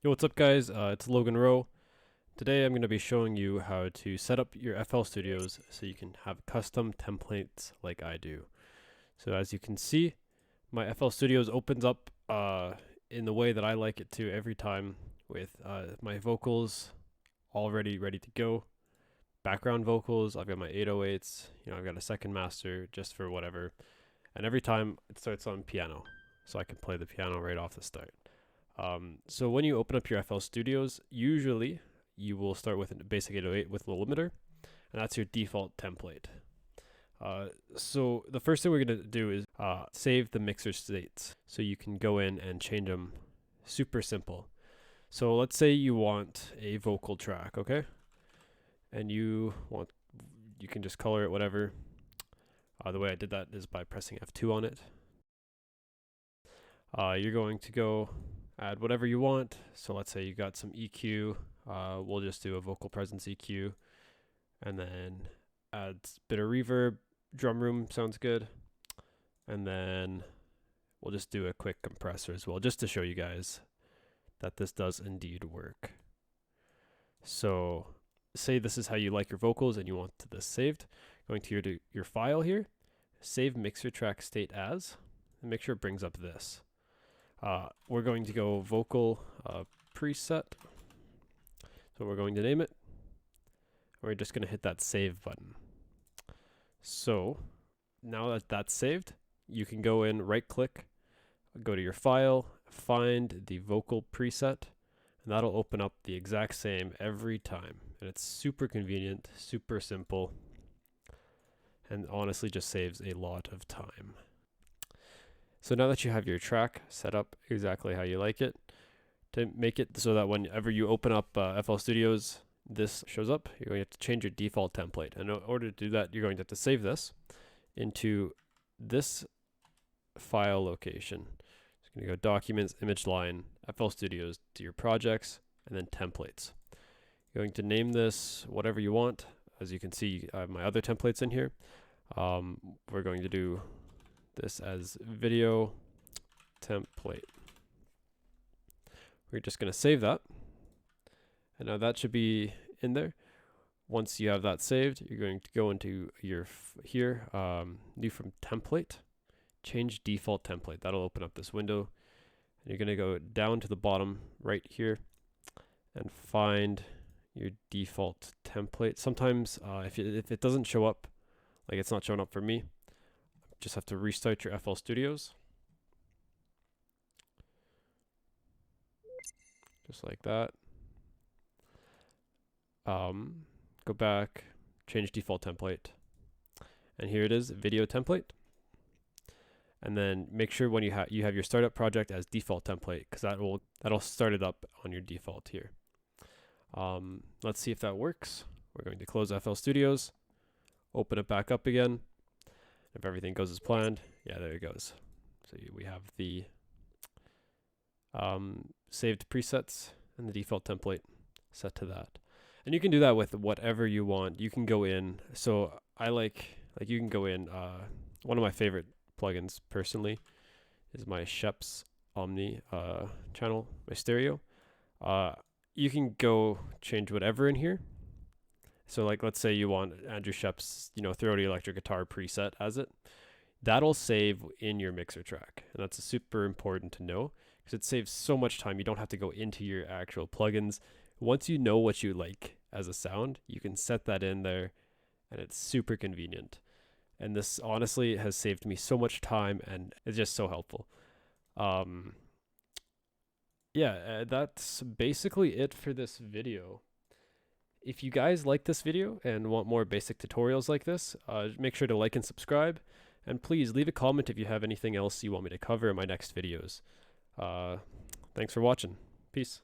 Yo, what's up guys? It's Logan Rowe. Today I'm going to be showing you how to set up your FL Studios so you can have custom templates like I do. So as you can see, my FL Studios opens up in the way that I like it to every time, with my vocals already ready to go. Background vocals, I've got my 808s, I've got a second master just for whatever. And every time it starts on piano, so I can play the piano right off the start. So when you open up your FL Studios, usually you will start with a basic 808 with low limiter, and that's your default template. So the first thing we're going to do is save the mixer states, so you can go in and change them. Super simple. So let's say you want a vocal track, okay? And you can just color it whatever. The way I did that is by pressing F2 on it. You're going to go add whatever you want. So let's say you got some EQ. We'll just do a vocal presence EQ, and then add a bit of reverb. Drum room sounds good. And then we'll just do a quick compressor as well, just to show you guys that this does indeed work. So say this is how you like your vocals and you want this saved. Going to your file here, save mixer track state as, and make sure it brings up this. We're going to go vocal preset. So we're going to name it. We're just going to hit that save button. So now that that's saved, you can go in, right click, go to your file, find the vocal preset, and that'll open up the exact same every time. And it's super convenient, super simple, and honestly just saves a lot of time. So now that you have your track set up exactly how you like it, to make it so that whenever you open up FL Studios, this shows up, you're going to have to change your default template. And in order to do that, you're going to have to save this into this file location. So you're going to go Documents, Image Line, FL Studios, to your projects, and then Templates. You're going to name this whatever you want. As you can see, I have my other templates in here. We're going to do this as video template. We're just going to save that. And now that should be in there. Once you have that saved, you're going to go into your new from template, change default template. That'll open up this window. And you're going to go down to the bottom right here and find your default template. Sometimes if it doesn't show up, like it's not showing up for me, just have to restart your FL Studios. Just like that. Go back, change default template. And here it is, video template. And then make sure when you have your startup project as default template, because that'll start it up on your default here. Let's see if that works. We're going to close FL Studios, open it back up again. If everything goes as planned, yeah, there it goes. So we have the saved presets and the default template set to that. And you can do that with whatever you want. You can go in. So I like you can go in. One of my favorite plugins personally is my Scheps Omni channel, my stereo. You can go change whatever in here. So like, let's say you want Andrew Scheps, throaty electric guitar preset as it. That'll save in your mixer track. And that's super important to know because it saves so much time. You don't have to go into your actual plugins. Once you know what you like as a sound, you can set that in there and it's super convenient. And this honestly has saved me so much time and it's just so helpful. That's basically it for this video. If you guys like this video and want more basic tutorials like this, make sure to like and subscribe. And please leave a comment if you have anything else you want me to cover in my next videos. Thanks for watching. Peace.